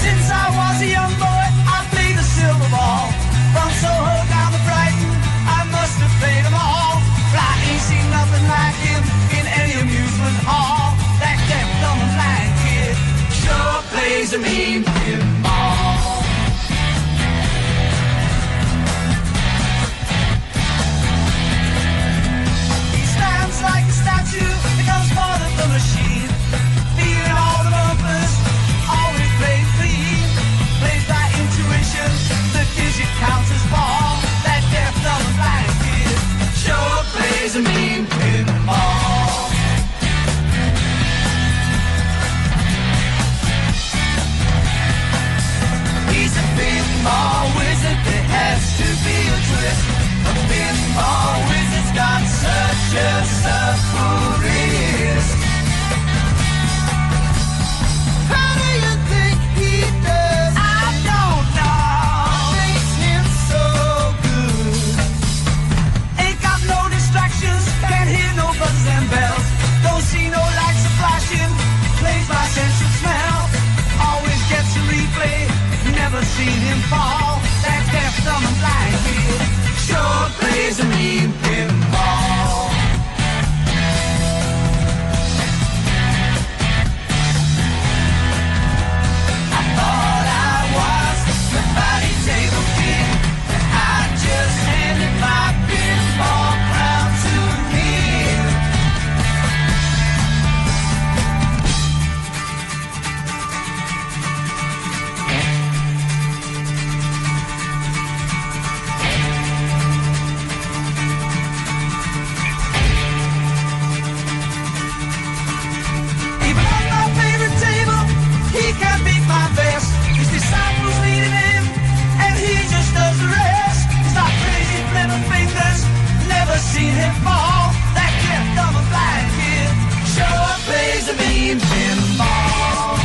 Since I was a young boy, I played the silver ball. From Soho down to Brighton, I must have played them all. But I ain't seen nothing like him in any amusement hall. That deaf, dumb, and blind kid sure plays a mean pinball. He stands like a statue, becomes part of the machine. Feeling all the bumpers, always plays clean. Plays by intuition, the digit counts as ball. That deaf, dumb, and blind kid sure plays a mean pinball. He's a pinball wizard, there has to be a twist. A pinball wizard's got such a supple wrist. How do you think he does? I don't know. Makes him so good. Ain't got no distractions, can't hear no buzzes and bells. Don't see no lights flashing, plays by sense of smell. Always gets a replay, never seen him fall. That deaf, dumb, and blind kid sure plays a mean pinball. I thought I was the body table king, and I just handed my pinball crown to him. Even on my favorite table, he can't beat my best. His disciples leading him, and he just does the rest. He's not crazy, flipping fingers, never seen him fall. That deaf, dumb, and blind kid sure plays a mean pinball.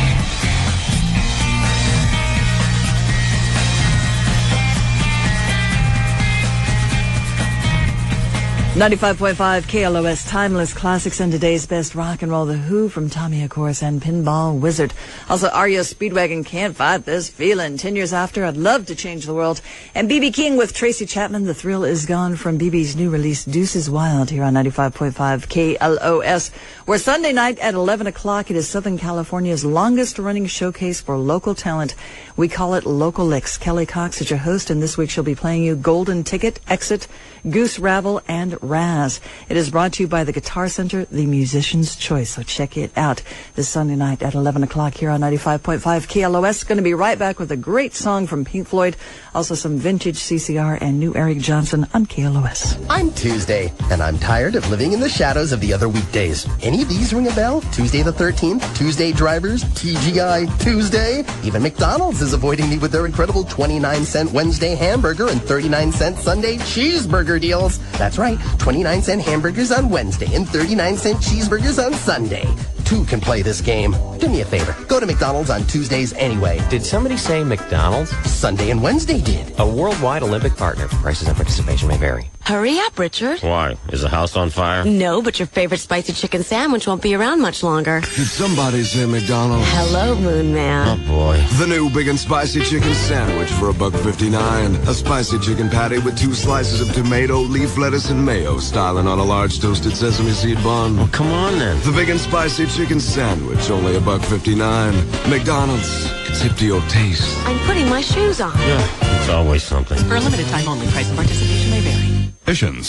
95.5 KLOS Timeless Classics and today's best rock and roll. The Who from Tommy, of course, and Pinball Wizard. Also, REO Speedwagon, Can't Fight This Feeling. 10 years after, I'd love to change the world. And B.B. King with Tracy Chapman. The thrill is gone from B.B.'s new release, Deuces Wild, here on 95.5 KLOS. Where Sunday night at 11 o'clock, it is Southern California's longest running showcase for local talent. We call it Local Licks. Kelly Cox is your host, and this week she'll be playing you Golden Ticket, Exit, Goose Ravel, and Raz. It is brought to you by the Guitar Center, the musician's choice. So check it out this Sunday night at 11 o'clock here on 95.5 KLOS. Going to be right back with a great song from Pink Floyd, also some vintage CCR and new Eric Johnson on KLOS. I'm Tuesday, and I'm tired of living in the shadows of the other weekdays. Any of these ring a bell? Tuesday the 13th, Tuesday drivers, TGI Tuesday. Even McDonald's is avoiding me with their incredible 29-cent Wednesday hamburger and 39-cent Sunday cheeseburger deals. That's right, 29-cent hamburgers on Wednesday and 39-cent cheeseburgers on Sunday. Two can play this game. Do me a favor. Go to McDonald's on Tuesdays anyway. Did somebody say McDonald's? Sunday and Wednesday did. A worldwide Olympic partner. Prices and participation may vary. Hurry up, Richard. Why? Is the house on fire? No, but your favorite spicy chicken sandwich won't be around much longer. Did somebody say McDonald's? Hello, Moon Man. Oh, boy. The new big and spicy chicken sandwich for $1.59. A spicy chicken patty with 2 slices of tomato, leaf lettuce, and mayo, styling on a large toasted sesame seed bun. Well, come on, then. The big and spicy chicken sandwich, only $1.59. McDonald's, it's hip to your taste. I'm putting my shoes on. Yeah, it's always something. For a limited time only, price and participation may vary.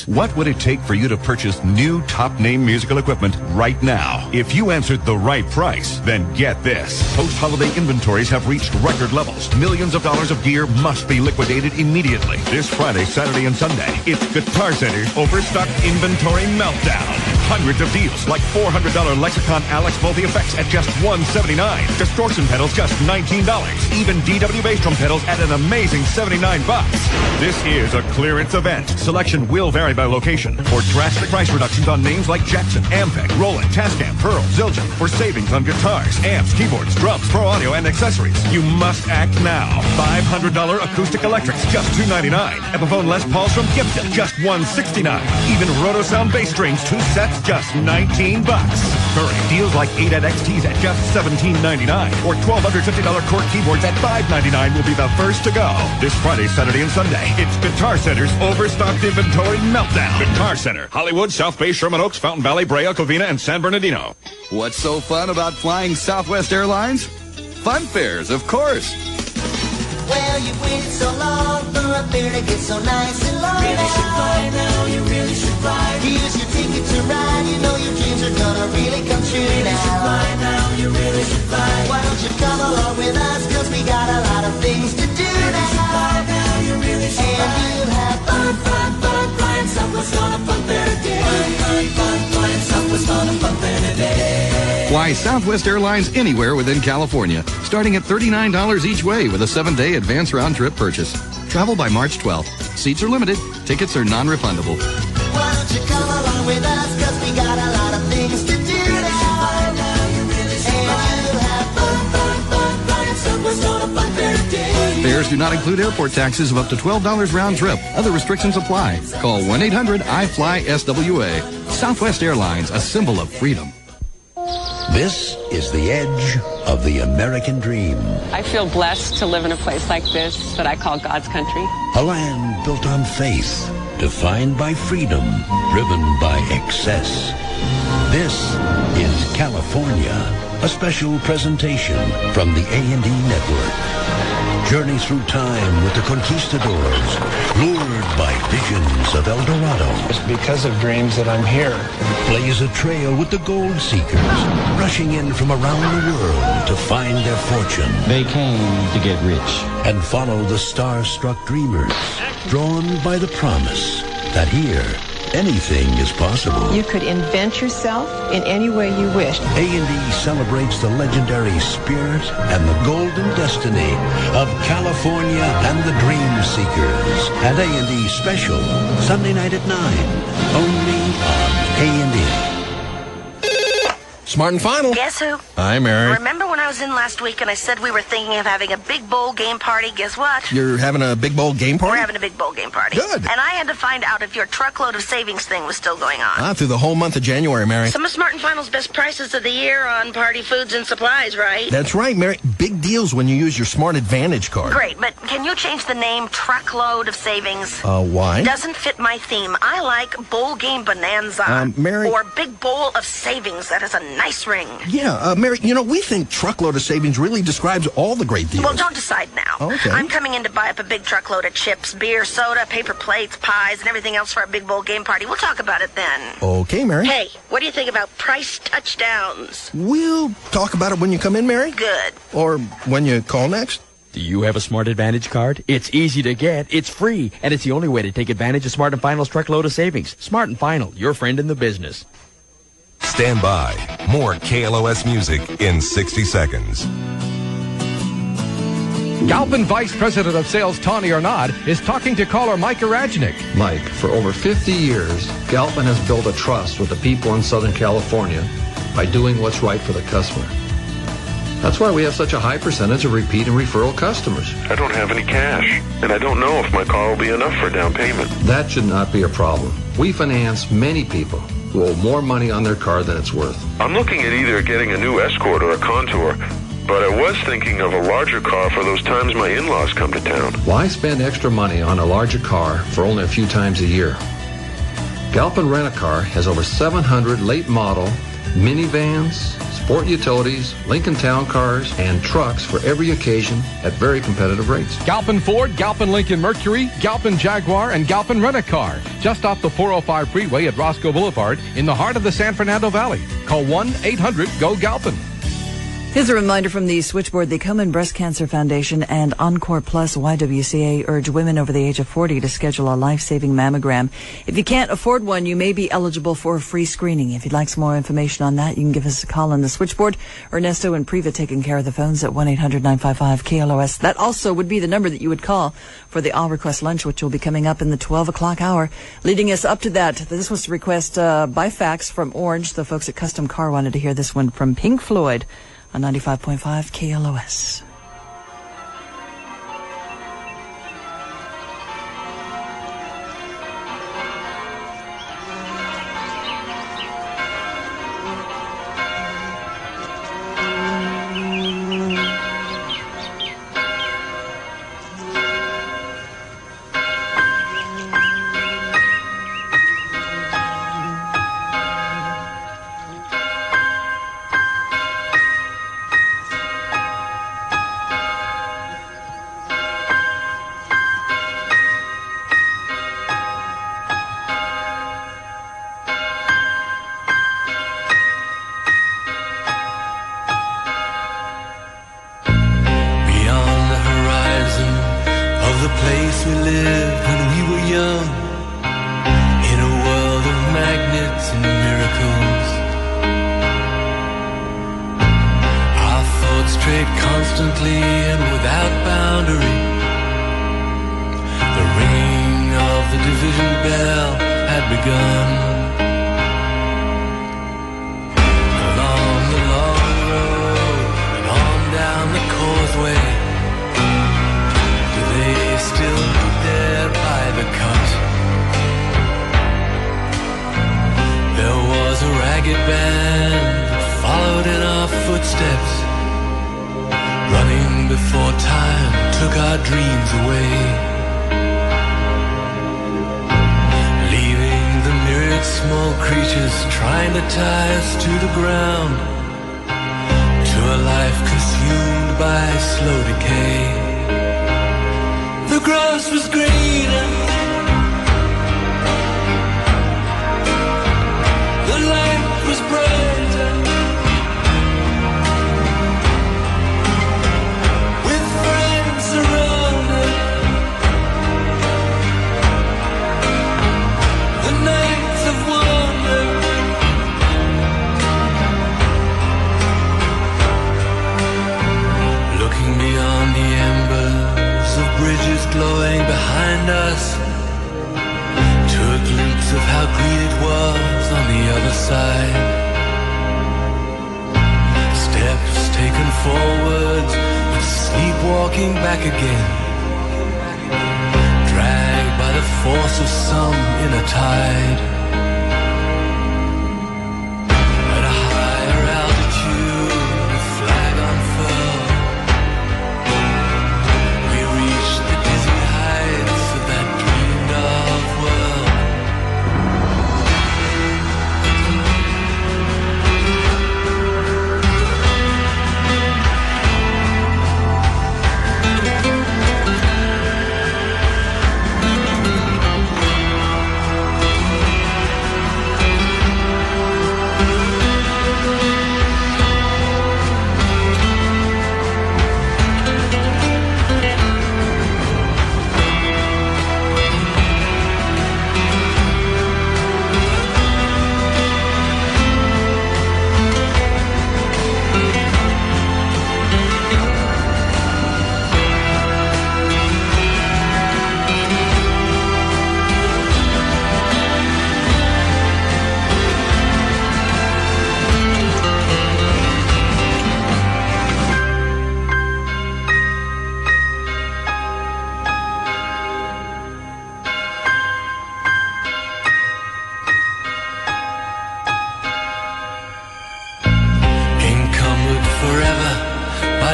What would it take for you to purchase new top-name musical equipment right now? If you answered the right price, then get this. Post-holiday inventories have reached record levels. Millions of dollars of gear must be liquidated immediately. This Friday, Saturday, and Sunday, it's Guitar Center's Overstock Inventory Meltdown. Hundreds of deals, like $400 Lexicon Alex Multi-Effects at just $179. Distortion pedals just $19. Even DW bass drum pedals at an amazing $79. This is a clearance event. Selection will vary by location. For drastic price reductions on names like Jackson, Ampex, Roland, Tascam, Pearl, Zildjian. For savings on guitars, amps, keyboards, drums, pro audio, and accessories. You must act now. $500 acoustic electrics, just $299. Epiphone Les Pauls from Gibson, just $169. Even Rotosound bass strings, 2 sets, just $19. Hurry, deals like 8 XTs at just $17.99. Or $1,250 Korg keyboards at $599 will be the first to go. This Friday, Saturday, and Sunday, it's Guitar Center's Overstocked Inventory Meltdown. Guitar Center, Hollywood, South Bay, Sherman Oaks, Fountain Valley, Brea, Covina, and San Bernardino. What's so fun about flying Southwest Airlines? Fun fares, of course. Well, you've waited so long for a fare to get so nice and long. Really should fly now, you really should fly. Here's your ticket to ride, you know your dreams are gonna really come true now. Really should fly now, you really should fly. Why don't you come along with us, cause we got a lot of things to do now. Really should fly now, you really should fly. And you'll have fun, fun, fun, flying Southwest on a fun fair day. Fun, fun, fun, flying Southwest on a fun fair day. Fly Southwest Airlines anywhere within California, starting at $39 each way with a 7-day advance round-trip purchase. Travel by March 12th. Seats are limited. Tickets are non-refundable. Why don't you come along with us, cause we got a lot of things to do now. And you'll have fun, fun, fun, flying Southwest on a fun fair day. Fares do not include airport taxes of up to $12 round trip. Other restrictions apply. Call 1-800-I-FLY-SWA. Southwest Airlines, a symbol of freedom. This is the edge of the American dream. I feel blessed to live in a place like this that I call God's country. A land built on faith, defined by freedom, driven by excess. This is California, a special presentation from the A&E Network. Journey through time with the conquistadors, lured by visions of El Dorado. It's because of dreams that I'm here. Blaze a trail with the gold seekers, rushing in from around the world to find their fortune. They came to get rich. And follow the star-struck dreamers, drawn by the promise that here, anything is possible. You could invent yourself in any way you wish. A&E celebrates the legendary spirit and the golden destiny of California and the Dream Seekers. And A&E Special, Sunday night at 9, only on A&E. Smart and Final. Guess who? Hi, Mary. Remember when I was in last week and I said we were thinking of having a big bowl game party? Guess what? You're having a big bowl game party? We're having a big bowl game party. Good. And I had to find out if your truckload of savings thing was still going on. Through the whole month of January, Mary. Some of Smart and Final's best prices of the year on party foods and supplies, right? That's right, Mary. Big deals when you use your Smart Advantage card. Great, but can you change the name Truckload of Savings? Why? Doesn't fit my theme. I like Bowl Game Bonanza. Mary. Or Big Bowl of Savings. That has a nice ring. Yeah, Mary, we think Truckload of Savings really describes all the great deals. Well, don't decide now. Okay. I'm coming in to buy up a big truckload of chips, beer, soda, paper plates, pies, and everything else for our big bowl game party. We'll talk about it then. Okay, Mary. Hey, what do you think about price touchdowns? We'll talk about it when you come in, Mary. Good. Or when you call next. Do you have a Smart Advantage card? It's easy to get, it's free, and it's the only way to take advantage of Smart & Final's Truckload of Savings. Smart & Final, your friend in the business. Stand by. More KLOS music in 60 seconds. Galpin Vice President of Sales Tawny Arnaud is talking to caller Mike Arajnik. Mike, for over 50 years, Galpin has built a trust with the people in Southern California by doing what's right for the customer. That's why we have such a high percentage of repeat and referral customers. I don't have any cash, and I don't know if my car will be enough for down payment. That should not be a problem. We finance many people who owe more money on their car than it's worth. I'm looking at either getting a new Escort or a Contour, but I was thinking of a larger car for those times my in-laws come to town. Why spend extra money on a larger car for only a few times a year? Galpin Rent-A-Car has over 700 late model minivans, sport utilities, Lincoln Town Cars, and trucks for every occasion at very competitive rates. Galpin Ford, Galpin Lincoln Mercury, Galpin Jaguar, and Galpin Rent-A-Car. Just off the 405 freeway at Roscoe Boulevard in the heart of the San Fernando Valley. Call 1-800-GO-GALPIN. Here's a reminder from the switchboard. The Komen Breast Cancer Foundation and Encore Plus YWCA urge women over the age of 40 to schedule a life-saving mammogram. If you can't afford one, you may be eligible for a free screening. If you'd like some more information on that, you can give us a call on the switchboard. Ernesto and Priva taking care of the phones at 1-800-955-KLOS. That also would be the number that you would call for the All Request Lunch, which will be coming up in the 12 o'clock hour. Leading us up to that, this was a request by fax from Orange. The folks at Custom Car wanted to hear this one from Pink Floyd on 95.5 KLOS.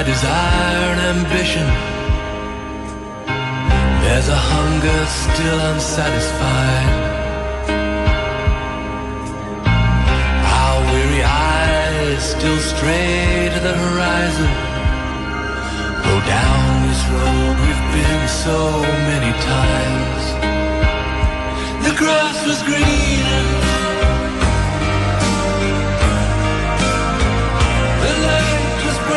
Desire and ambition, there's a hunger still unsatisfied. Our weary eyes still stray to the horizon. Go down this road we've been so many times. The grass was greener, the light was bright.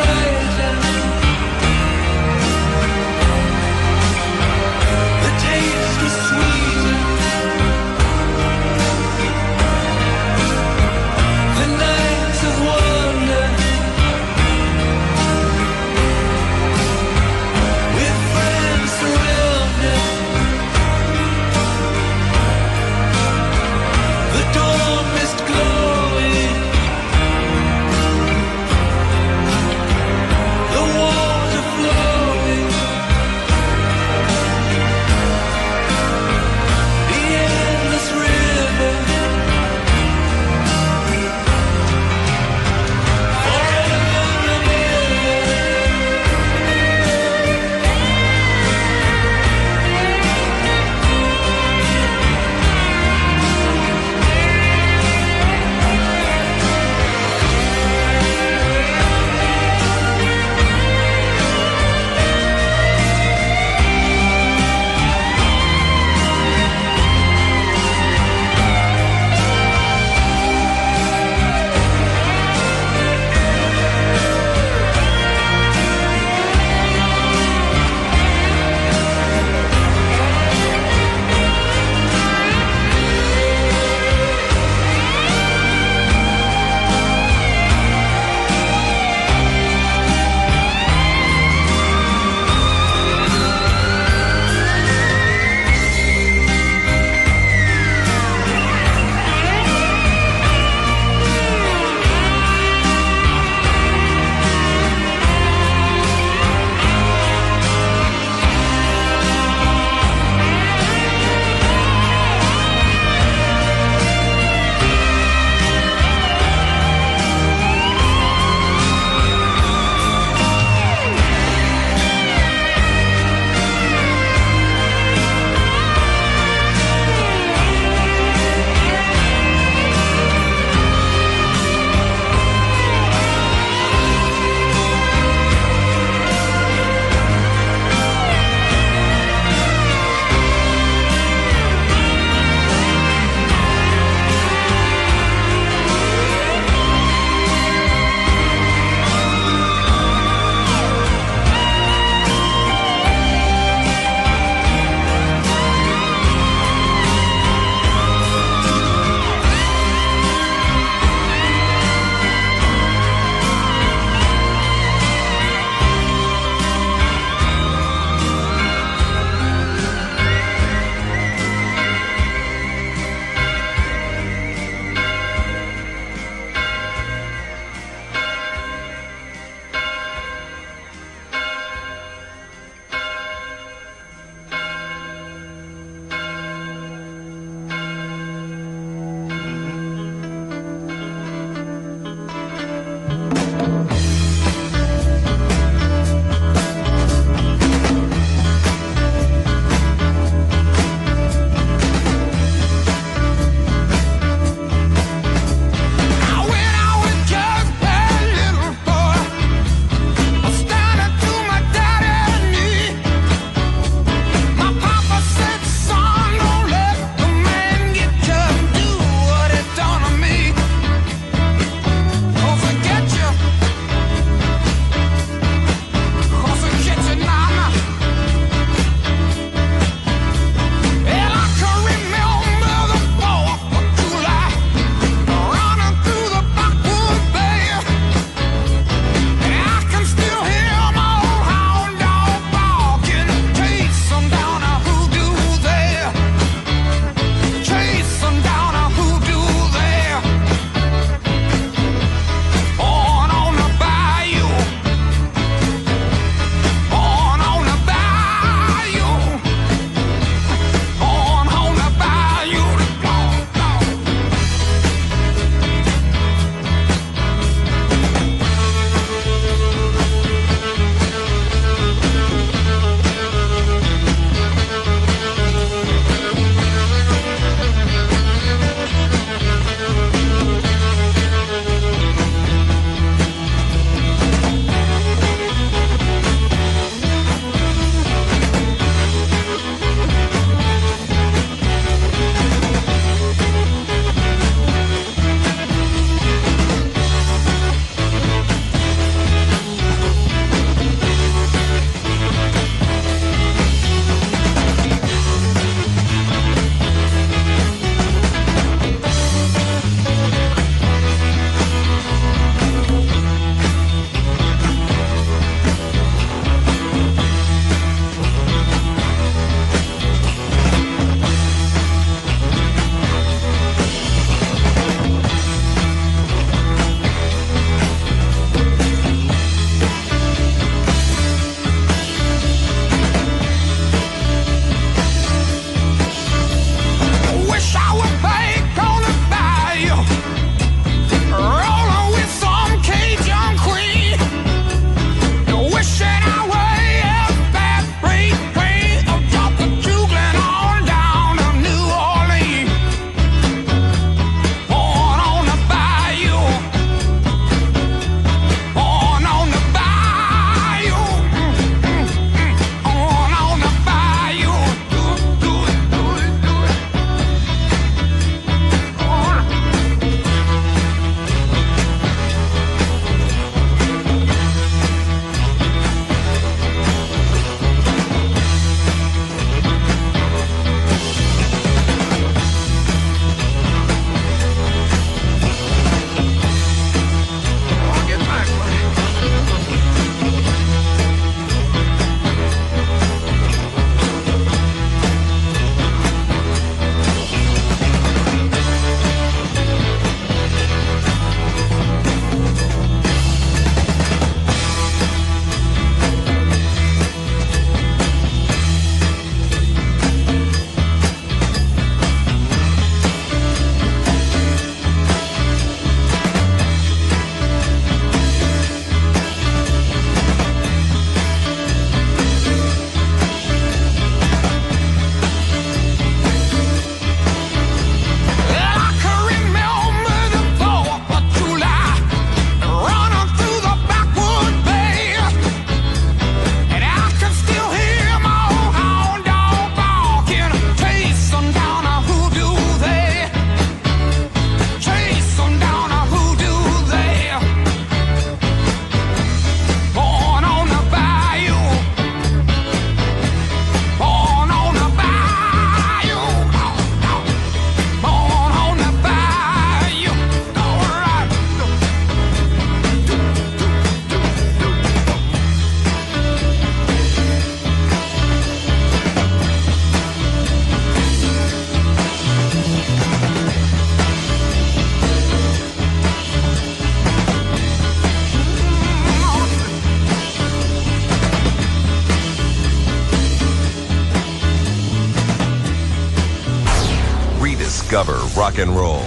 discover rock and roll.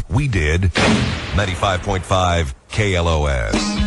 We did 95.5 KLOS.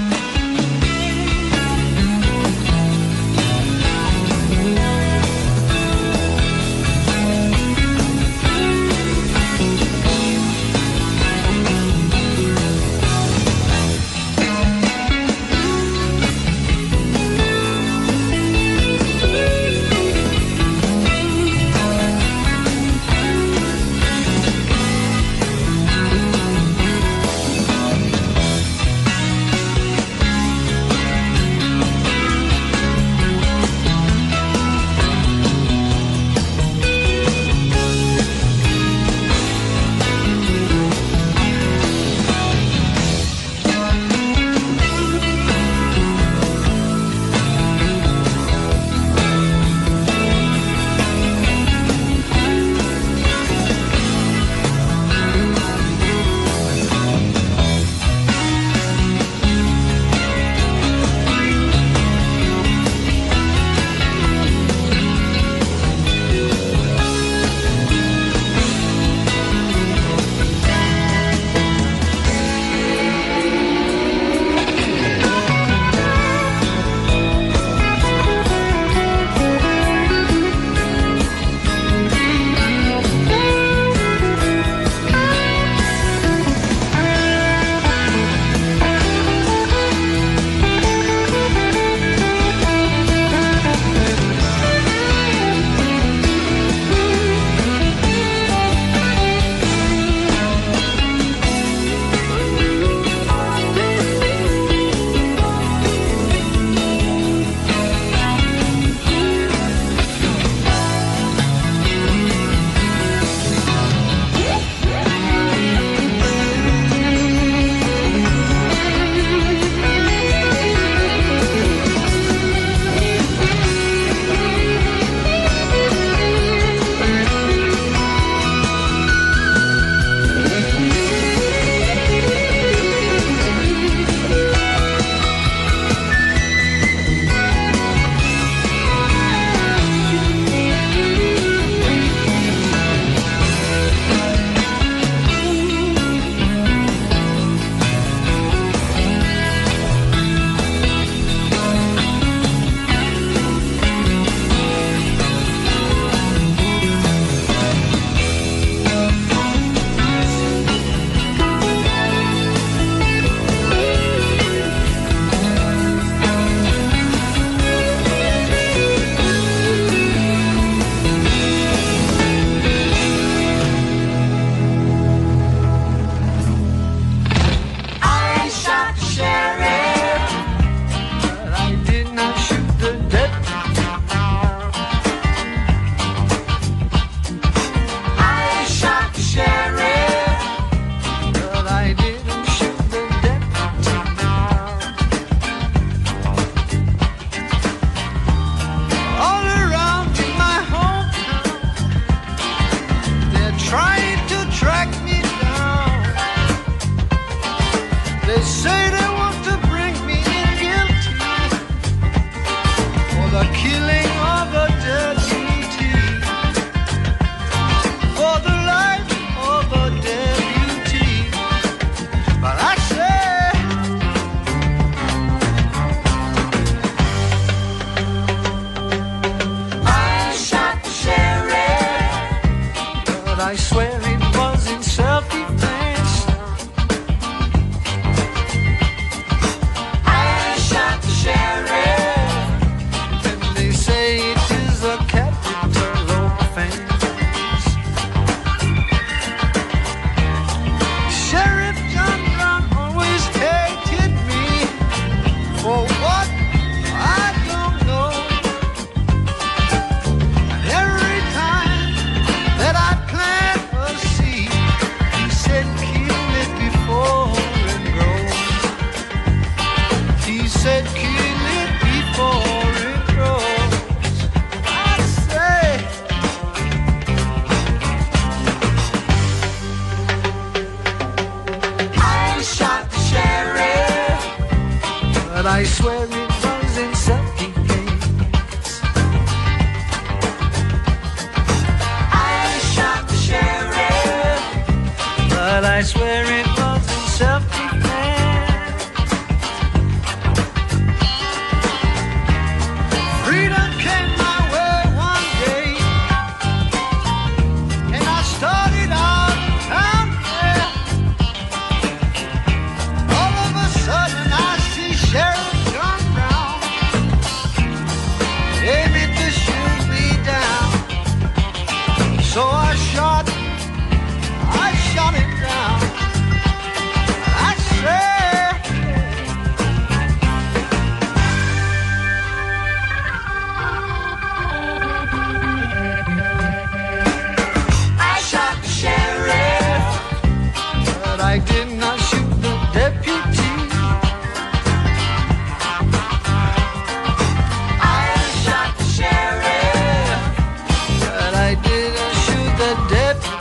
Every time that I plan I swear it was in self-defense. Freedom came my way one day, and I started out down there. All of a sudden I see Sheriff John Brown aiming to shoot me down. So I shot him down. I swear I shot the sheriff, but I did not shoot the deputy. I shot the sheriff, but I didn't shoot the deputy.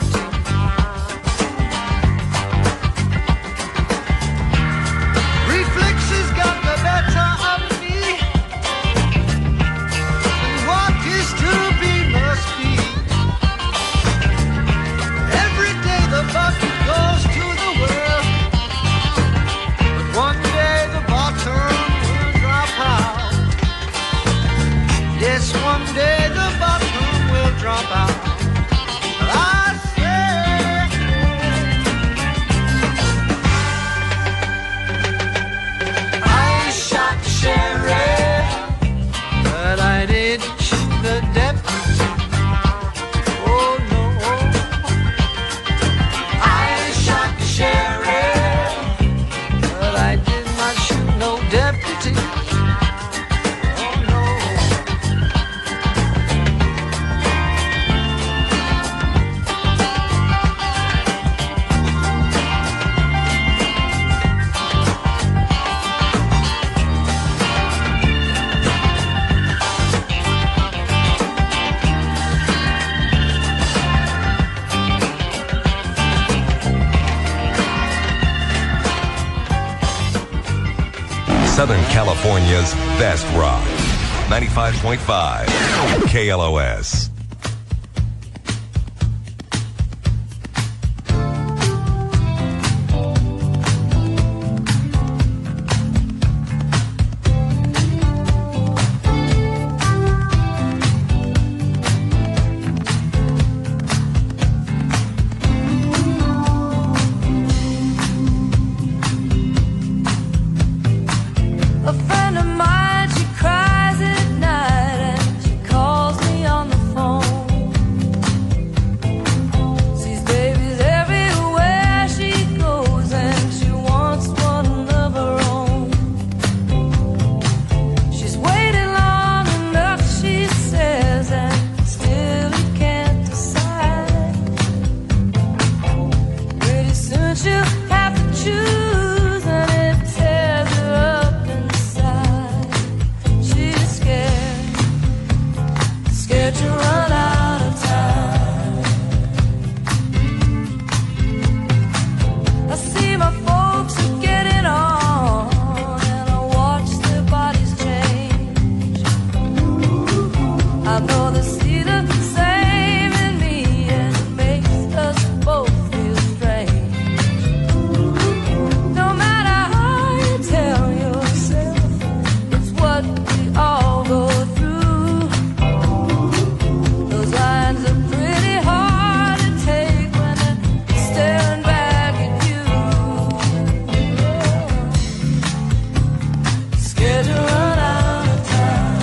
Reflexes got the better of me, and what is to be must be. Every day the bucket goes to the well, but one day the bottom will drop out. Yes, one day the bottom will drop out. I swear I shot the sheriff, but I didn't shoot the deputy. Oh no, I shot the sheriff, but I did not shoot no deputy. Oh no. Southern California's best rock. 95.5 KLOS. A friend of mine, she cries at night and she calls me on the phone. Sees babies everywhere she goes and she wants one of her own. She's waited long enough, she says, and still he can't decide. Pretty soon she'll have to choose and it tears her up. Scared to run out of time. I see my folks are getting on and I watch their bodies change. I know they see the same in me and it makes us both feel strange. No matter how you tell yourself, it's what we all go through. Those lines are pretty hard to take when they're staring back at you. Scared to run out of time.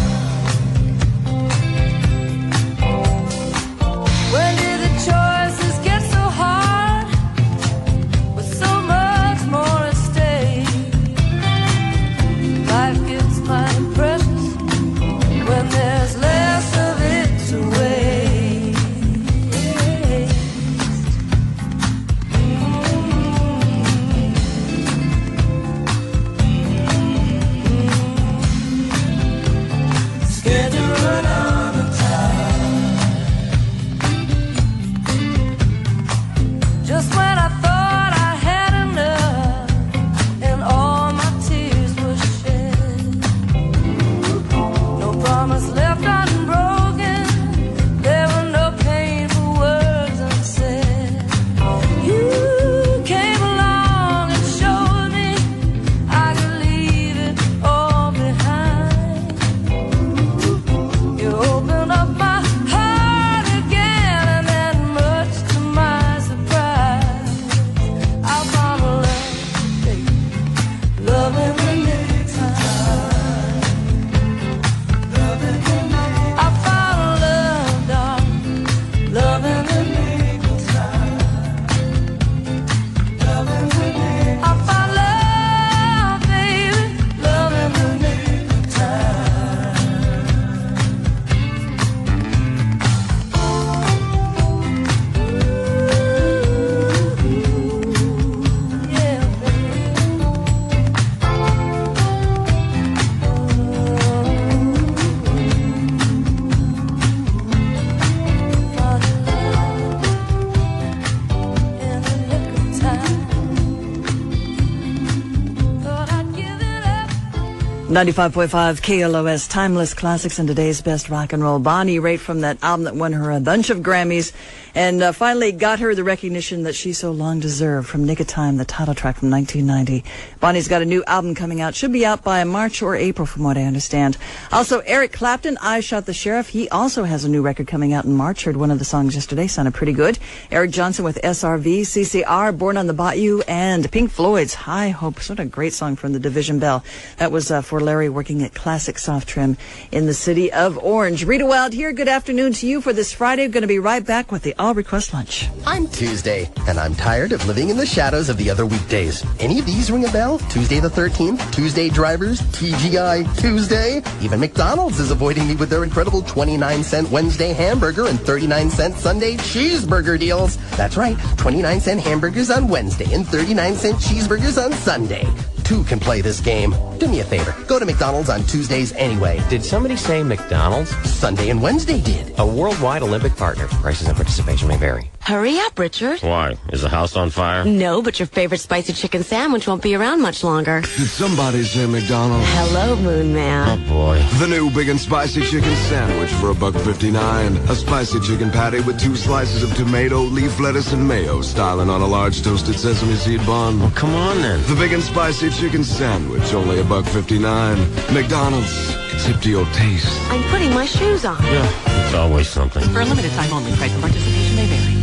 95.5 KLOS, timeless classics and today's best rock and roll. Bonnie Raitt from that album that won her a bunch of Grammys and finally got her the recognition that she so long deserved from Nick of Time, the title track from 1990. Bonnie's got a new album coming out. Should be out by March or April from what I understand. Also, Eric Clapton, I Shot the Sheriff. He also has a new record coming out in March. Heard one of the songs yesterday. Sounded pretty good. Eric Johnson with SRV, CCR, Born on the Bayou, and Pink Floyd's High Hopes. What a great song from the Division Bell. That was for Larry working at Classic Soft Trim in the city of Orange. Rita Wilde here. Good afternoon to you for this Friday. Going to be right back with the All Request Lunch. I'm Tuesday, and I'm tired of living in the shadows of the other weekdays. Any of these ring a bell? Tuesday the 13th, Tuesday drivers, TGI Tuesday. Even McDonald's is avoiding me with their incredible 29-cent Wednesday hamburger and 39-cent Sunday cheeseburger deals. That's right, 29-cent hamburgers on Wednesday and 39-cent cheeseburgers on Sunday. Two can play this game. Do me a favor. Go to McDonald's on Tuesdays anyway. Did somebody say McDonald's? Sunday and Wednesday did. A worldwide Olympic partner. Prices and participation may vary. Hurry up, Richard. Why? Is the house on fire? No, but your favorite spicy chicken sandwich won't be around much longer. Did somebody say McDonald's? Hello, Moon Man. Oh, boy. The new big and spicy chicken sandwich for $1.59. A spicy chicken patty with 2 slices of tomato, leaf lettuce, and mayo, styling on a large toasted sesame seed bun. Well, come on, then. The big and spicy chicken sandwich, only $1.59. McDonald's, it's hip to your taste. I'm putting my shoes on. Yeah, it's always something. For a limited time only, price and participation may vary.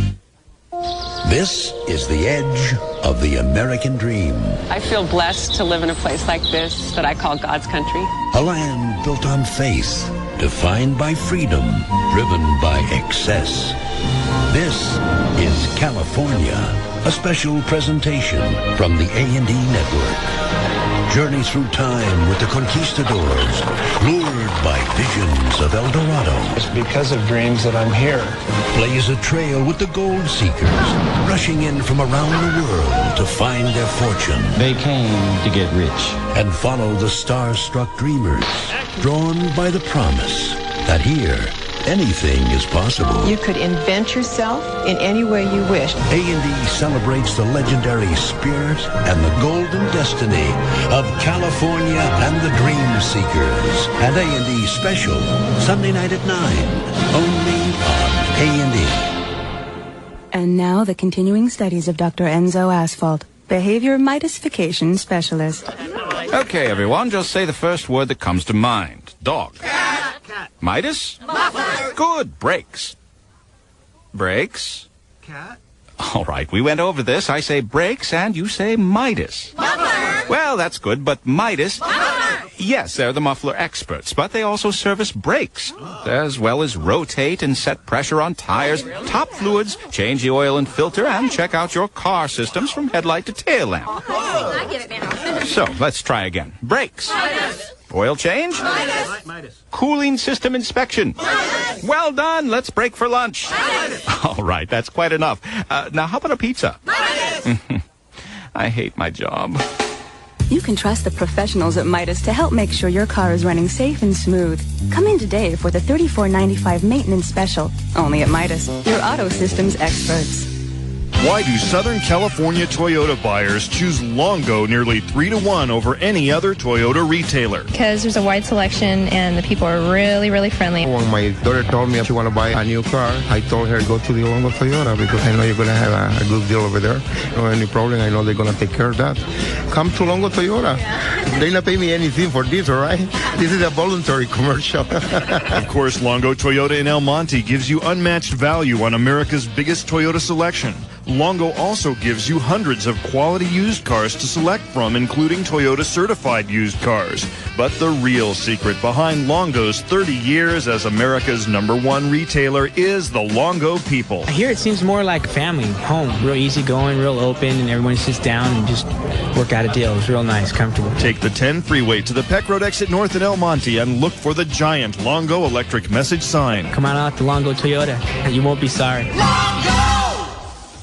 This is the edge of the American dream. I feel blessed to live in a place like this that I call God's country. A land built on faith, defined by freedom, driven by excess. This is California, a special presentation from the A&E Network. Journey through time with the conquistadors, lured by visions of El Dorado. It's because of dreams that I'm here. Blaze a trail with the gold seekers, rushing in from around the world to find their fortune. They came to get rich. And follow the star-struck dreamers, drawn by the promise that here, anything is possible. You could invent yourself in any way you wish. A&E celebrates the legendary spirit and the golden destiny of California and the Dream Seekers. And A&E Special, Sunday night at 9, only on A&E. And now the continuing studies of Dr. Enzo Asphalt, behavior mitification specialist. Okay, everyone, just say the first word that comes to mind. Dog. Cat. Midas? Muffler. Good. Brakes. Brakes? Cat. All right, we went over this. I say brakes, and you say Midas. Muffler. Well, that's good, but Midas... Muffler. Yes, they're the muffler experts, but they also service brakes, as well as rotate and set pressure on tires, top fluids, change the oil and filter, and check out your car systems from headlight to tail lamp. I get it now. So, let's try again. Brakes. Midas. Oil change? Midas. Cooling system inspection? Midas. Well done. Let's break for lunch. Midas. All right, that's quite enough. Now, how about a pizza? Midas. I hate my job. You can trust the professionals at Midas to help make sure your car is running safe and smooth. Come in today for the $34.95 maintenance special. Only at Midas, your auto systems experts. Why do Southern California Toyota buyers choose Longo nearly 3-to-1 over any other Toyota retailer? Because there's a wide selection and the people are really, really friendly. When my daughter told me she want to buy a new car, I told her go to the Longo Toyota because I know you're going to have a good deal over there. No any problem, I know they're going to take care of that. Come to Longo Toyota. They're not paying me anything for this, all right? This is a voluntary commercial. Of course, Longo Toyota in El Monte gives you unmatched value on America's biggest Toyota selection. Longo also gives you hundreds of quality used cars to select from, including Toyota certified used cars. But the real secret behind Longo's 30 years as America's #1 retailer is the Longo people. Here it seems more like family, home, real easygoing, real open, and everyone sits down and just work out a deal. It's real nice, comfortable. Take the 10 freeway to the Peck Road exit north in El Monte and look for the giant Longo electric message sign. Come on out to Longo Toyota. You won't be sorry.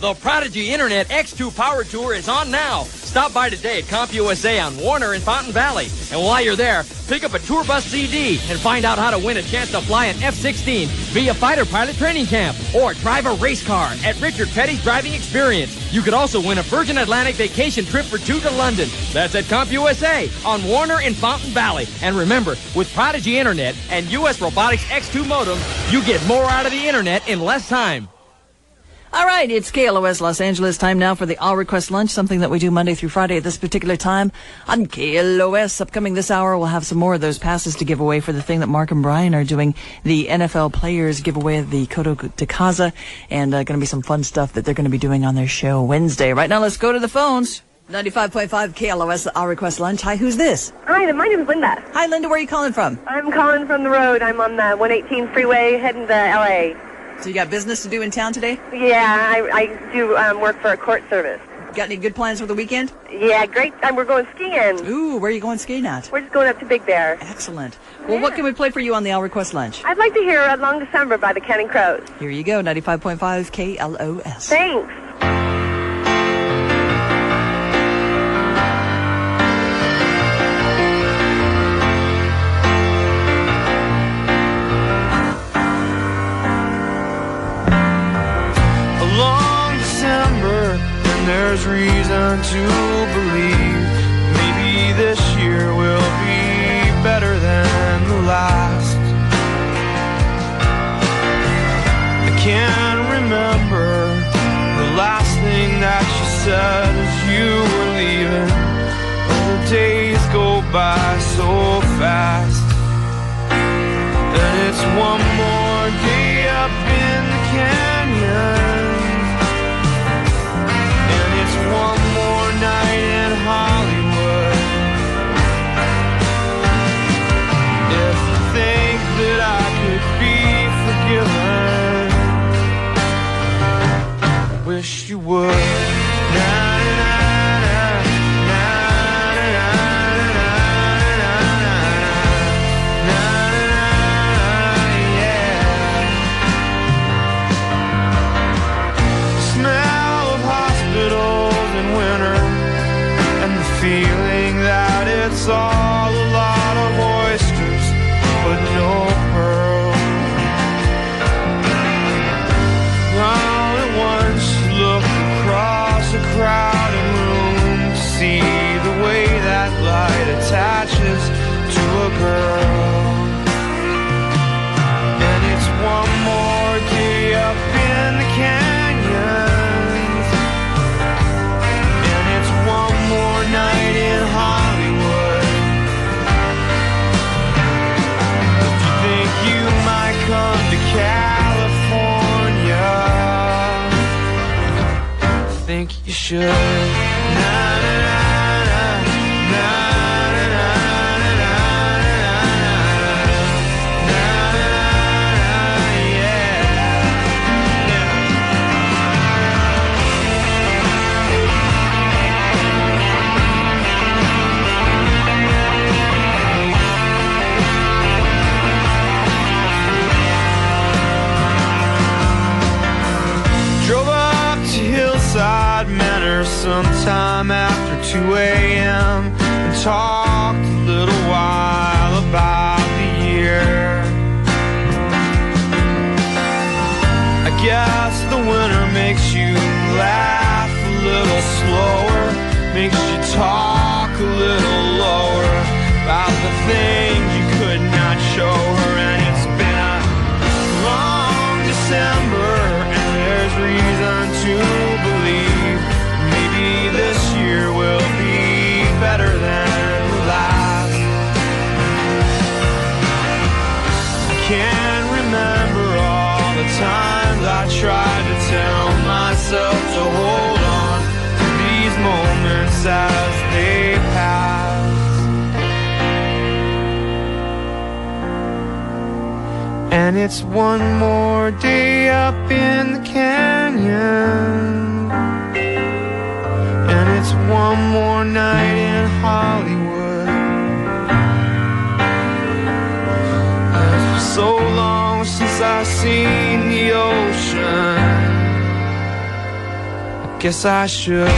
The Prodigy Internet X2 Power Tour is on now. Stop by today at CompUSA on Warner in Fountain Valley. And while you're there, pick up a tour bus CD and find out how to win a chance to fly an F-16 via fighter pilot training camp or drive a race car at Richard Petty's Driving Experience. You could also win a Virgin Atlantic vacation trip for 2 to London. That's at CompUSA on Warner in Fountain Valley. And remember, with Prodigy Internet and US Robotics X2 modem, you get more out of the Internet in less time. All right, it's KLOS Los Angeles. Time now for the All Request Lunch, something that we do Monday through Friday at this particular time on KLOS. Upcoming this hour, we'll have some more of those passes to give away for the thing that Mark and Brian are doing, the NFL Players giveaway at the Coto de Casa, and going to be some fun stuff that they're going to be doing on their show Wednesday. Right now, let's go to the phones. 95.5 KLOS, the All Request Lunch. Hi, who's this? Hi, my name is Linda. Hi, Linda. Where are you calling from? I'm calling from the road. I'm on the 118 freeway heading to L.A. So you got business to do in town today? Yeah, I do work for a court service. Got any good plans for the weekend? Yeah, great. We're going skiing. Ooh, where are you going skiing at? We're just going up to Big Bear. Excellent. Well, what can we play for you on the All Request Lunch? I'd like to hear Long December by the Counting Crows. Here you go, 95.5 KLOS. Thanks. There's reason to believe maybe this year will be better than the last. I can't remember the last thing that you said as you were leaving. Oh, the days go by so fast, and it's one more day up in the canyon. One more night in Hollywood. If you think that I could be forgiven, wish you would. Feeling that it's all a lot of oysters, but no pearls. All at once you look across a crowded room to see the way that light attaches to a girl. And it's one more day up in the canyons, and it's one more night in Hollywood. If you think you might come to California, I think you should. Na, na, na, na, na, na, na, na, Hillside Manor sometime after 2 a.m. and talked a little while about the year. I guess the winter makes you laugh a little slower, makes you talk a little lower about the things you could not show her. And it's been a long December, and there's reason to believe maybe this year will be better than the last. I can't remember all the times I tried to tell myself to hold on to these moments as they pass. And it's one more day up in the canyon, and it's one more night in Hollywood. It's been so long since I've seen the ocean, I guess I should.